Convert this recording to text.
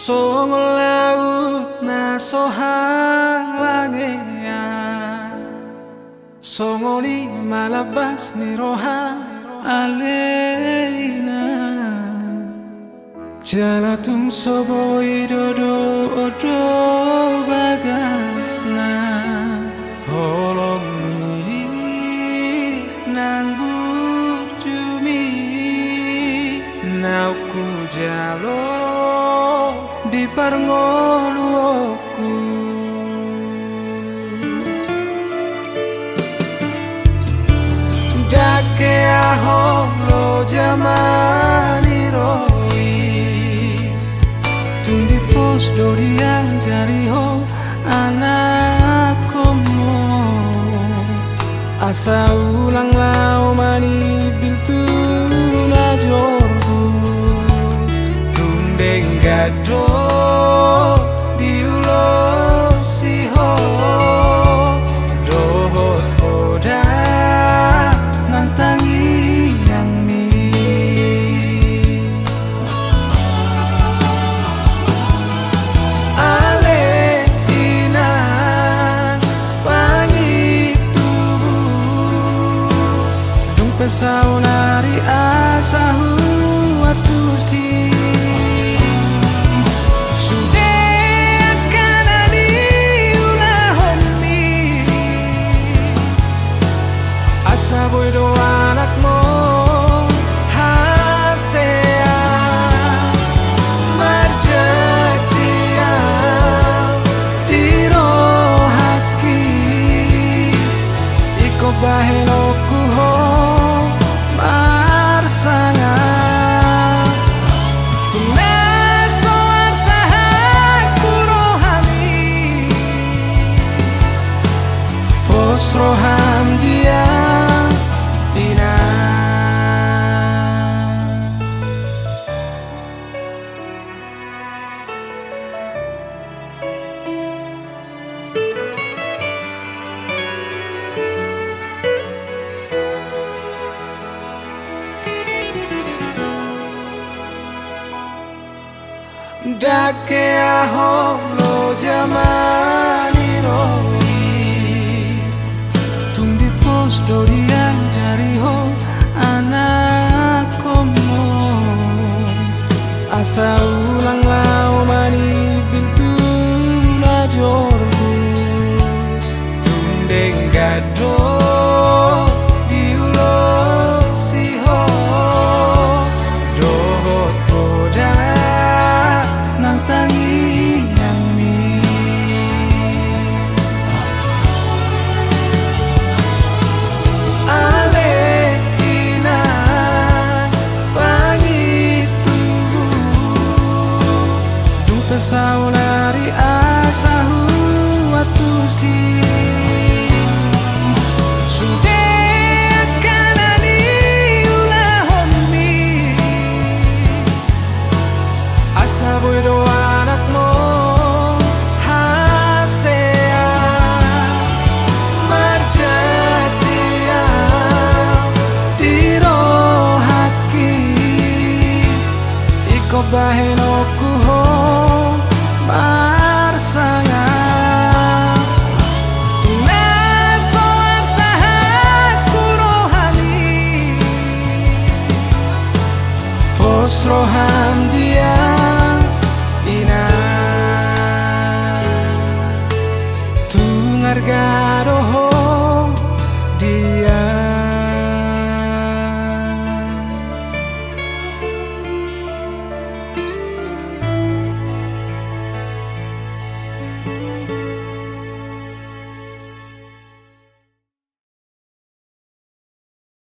Songolau na sohang langea Songoni malabas ni roha aleina Jalatung sobo idodo odo bagasna Holong mi nanggu jumi Nauku jalo di parngoluoku Dake ahong lo jamani roi Tundi pos dorian jari ho anak komo Asa ulang lau mani biltu na jorbu Tundeng gado diulo siho dohot oda nang tangi yang ni ale inan wangi tubuh dung pesau nari asahu atusi Boy do anak mo hasea marjajia diro haki iko baheno kuho marsanga tunasoan sahat kurohami pos roham dia Dake ahong lo jamani roi Tundi pos dorian jari ho anak komo Asa ulang lau mani biltu na jorbu Tundeng gado diulo siho dohot poda tangi yang ni ale inan wangi tubuh dung pesau nari asahu atusi sudah kanani ulah homi asa boy do baheno kuho marsanga tunasoan sahat kurohani pos roham dia ina tungarga